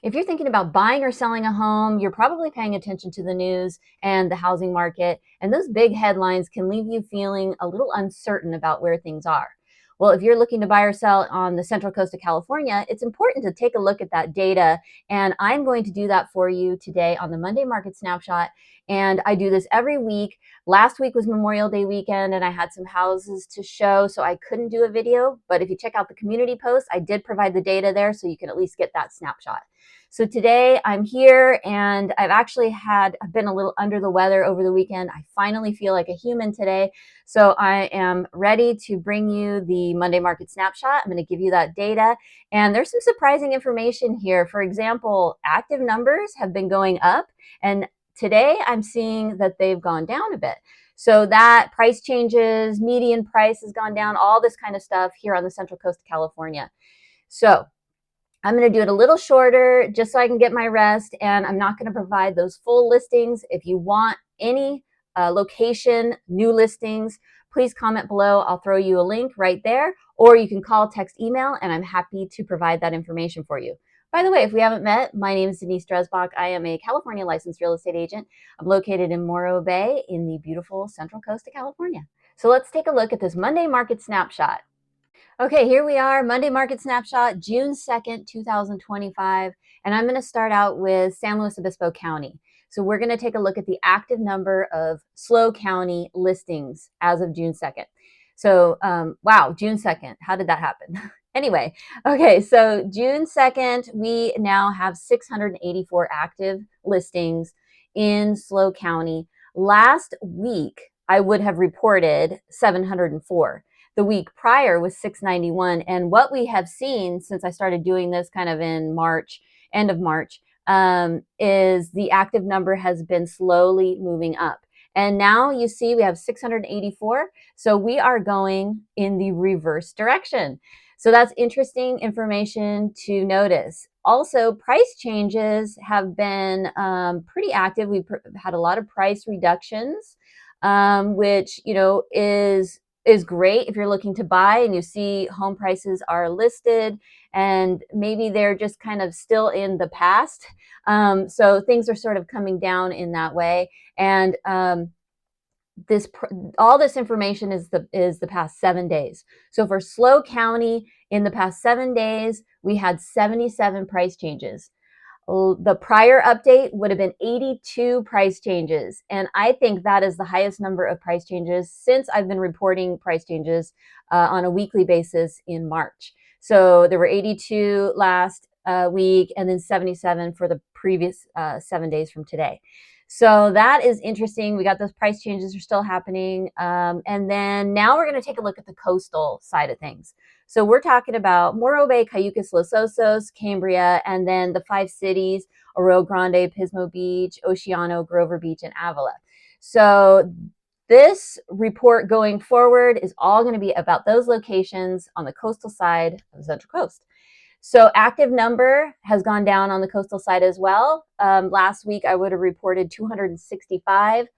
If you're thinking about buying or selling a home, you're probably paying attention to the news and the housing market, and those big headlines can leave you feeling a little uncertain about where things are. Well, if you're looking to buy or sell on the central coast of California, it's important to take a look at that data, and I'm going to do that for you today on the Monday Market Snapshot. And I do this every week. Last week was Memorial Day weekend, and I had some houses to show, so I couldn't do a video. But if you check out the community post, I did provide the data there, so you can at least get that snapshot. So today I'm here, and I've been a little under the weather over the weekend. I finally feel like a human today. So I am ready to bring you the Monday Market Snapshot. I'm going to give you that data, and there's some surprising information here. For example, active numbers have been going up, and today I'm seeing that they've gone down a bit. So that price changes, median price has gone down, all this kind of stuff here on the Central Coast of California. So I'm going to do it a little shorter just so I can get my rest, and I'm not going to provide those full listings. If you want any location, new listings, please comment below. I'll throw you a link right there, or you can call, text, email, and I'm happy to provide that information for you. By the way, if we haven't met, my name is Denise. I am a California licensed real estate agent. I'm located in Morro Bay in the beautiful Central Coast of California. So let's take a look at this Monday Market Snapshot. Okay, here we are, Monday Market Snapshot, June 2nd, 2025, and I'm going to start out with San Luis Obispo County. So we're going to take a look at the active number of SLO County listings as of June 2nd. So, wow, June 2nd, how did that happen? Anyway, okay, so June 2nd, we now have 684 active listings in SLO County. Last week, I would have reported 704. The week prior was 691. And what we have seen since I started doing this kind of in March, end of March, is the active number has been slowly moving up. And now you see we have 684. So we are going in the reverse direction. So that's interesting information to notice. Also, price changes have been pretty active. We've had a lot of price reductions, which, is great if you're looking to buy and you see home prices are listed and maybe they're just kind of still in the past. So things are sort of coming down in that way. And all this information is the past 7 days. So for SLO County, in the past 7 days, we had 77 price changes. The prior update would have been 82 price changes. And I think that is the highest number of price changes since I've been reporting price changes on a weekly basis in March. So there were 82 last week and then 77 for the previous 7 days from today. So that is interesting. We got those price changes are still happening. And then now we're going to take a look at the coastal side of things. So we're talking about Morro Bay, Cayucos, Los Osos, Cambria, and then the 5 cities, Arroyo Grande, Pismo Beach, Oceano, Grover Beach, and Avila. So this report going forward is all going to be about those locations on the coastal side of the Central Coast. So active number has gone down on the coastal side as well. Last week, I would have reported 265.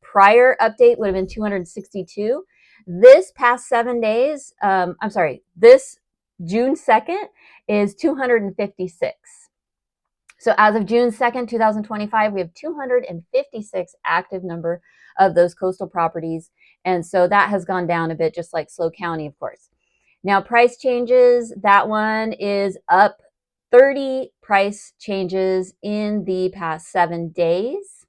Prior update would have been 262. This past 7 days, this June 2nd is 256. So as of June 2nd, 2025, we have 256 active number of those coastal properties. And so that has gone down a bit, just like SLO County, of course. Now, price changes, that one is up 30 price changes in the past 7 days.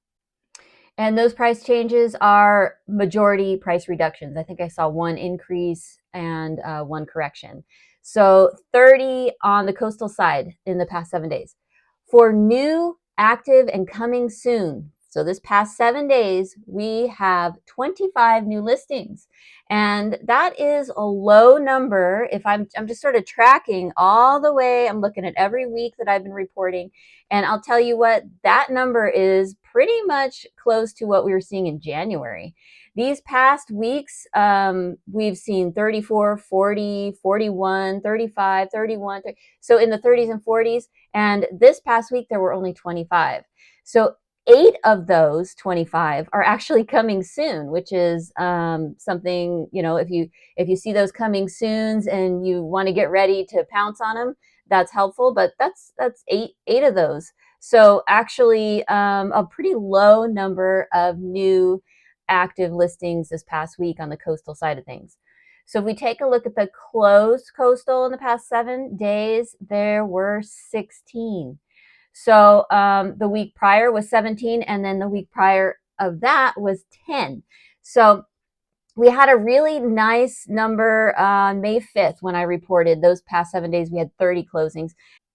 And those price changes are majority price reductions. I think I saw 1 increase and 1 correction. So 30 on the coastal side in the past 7 days. For new, active, and coming soon, so this past 7 days, we have 25 new listings. And that is a low number. If I'm just sort of tracking all the way, I'm looking at every week that I've been reporting. And I'll tell you what, that number is pretty much close to what we were seeing in January. These past weeks, we've seen 34, 40, 41, 35, 31. So in the 30s and 40s. And this past week, there were only 25. So 8 of those 25 are actually coming soon, which is something, if you see those coming soons and you want to get ready to pounce on them, that's helpful, but that's eight of those. So actually, a pretty low number of new active listings this past week on the coastal side of things. So if we take a look at the closed coastal in the past 7 days, there were 16. So the week prior was 17, and then the week prior of that was 10. So we had a really nice number on May 5th when I reported those past 7 days. We had 30 closings.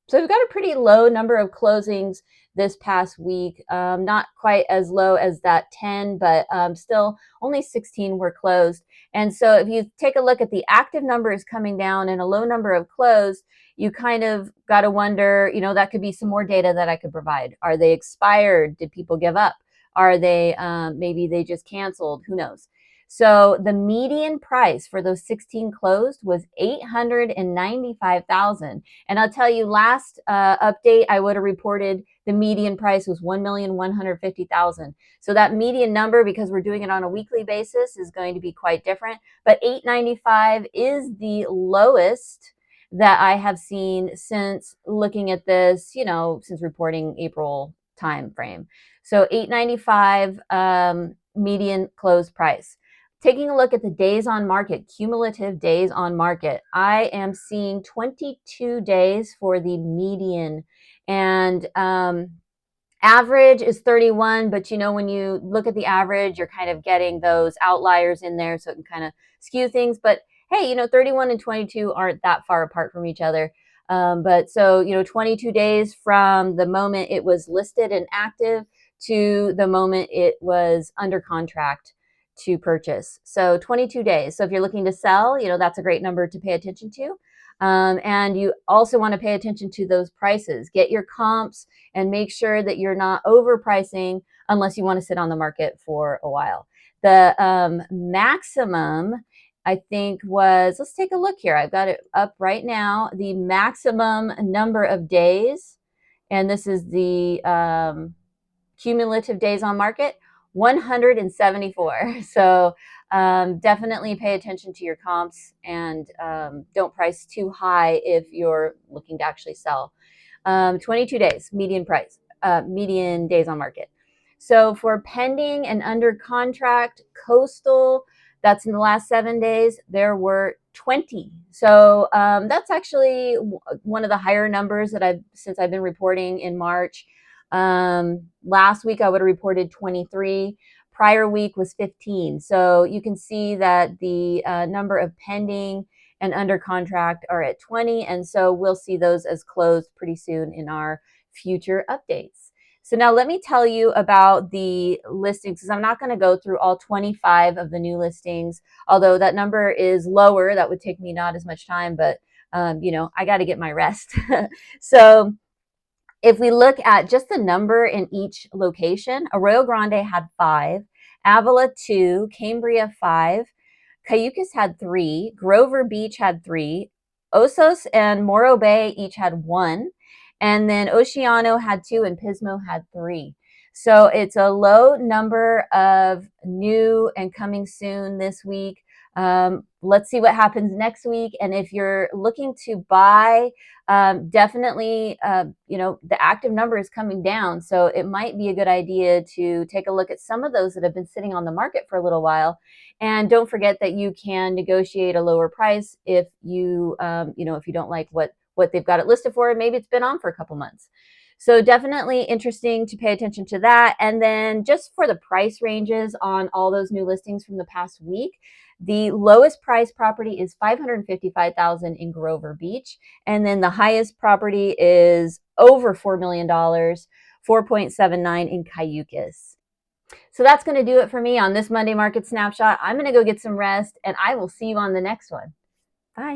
So we've got a pretty low number of closings this past week. Not quite as low as that 10, but still only 16 were closed. And so if you take a look at the active numbers coming down and a low number of closed, you kind of got to wonder, that could be some more data that I could provide. Are they expired? Did people give up? Are they, maybe they just canceled? Who knows? So the median price for those 16 closed was $895,000. And I'll tell you, last update, I would have reported the median price was $1,150,000. So that median number, because we're doing it on a weekly basis, is going to be quite different. But $895,000 is the lowest that I have seen since looking at this, since reporting April time frame. So $895,000 median close price. Taking a look at the days on market, cumulative days on market, I am seeing 22 days for the median, and average is 31, but when you look at the average, you're kind of getting those outliers in there, so it can kind of skew things. But hey, 31 and 22 aren't that far apart from each other. But so, 22 days from the moment it was listed and active to the moment it was under contract to purchase. So 22 days. So if you're looking to sell, that's a great number to pay attention to. And you also want to pay attention to those prices. Get your comps and make sure that you're not overpricing unless you want to sit on the market for a while. The maximum, I think, was, let's take a look here. I've got it up right now. The maximum number of days, and this is the cumulative days on market, 174. So definitely pay attention to your comps, and don't price too high if you're looking to actually sell. 22 days, median price, median days on market. So for pending and under contract coastal, that's in the last 7 days, there were 20. So that's actually one of the higher numbers that since I've been reporting in March. Last week I would have reported 23. Prior week was 15. So you can see that the number of pending and under contract are at 20. And so we'll see those as closed pretty soon in our future updates. So now let me tell you about the listings, because I'm not going to go through all 25 of the new listings, although that number is lower. That would take me not as much time, but I got to get my rest. So if we look at just the number in each location, Arroyo Grande had 5, Avila 2, Cambria 5, Cayucos had 3, Grover Beach had 3, Osos and Morro Bay each had 1, and then Oceano had 2, and Pismo had 3. So it's a low number of new and coming soon this week. Let's see what happens next week. And if you're looking to buy, definitely, the active number is coming down. So it might be a good idea to take a look at some of those that have been sitting on the market for a little while. And don't forget that you can negotiate a lower price if you, if you don't like what they've got it listed for, and maybe it's been on for a couple months. So definitely interesting to pay attention to that. And then just for the price ranges on all those new listings from the past week, the lowest price property is $555,000 in Grover Beach. And then the highest property is over $4 million, 4.79 in Cayucos. So that's going to do it for me on this Monday Market Snapshot. I'm going to go get some rest, and I will see you on the next one. Bye.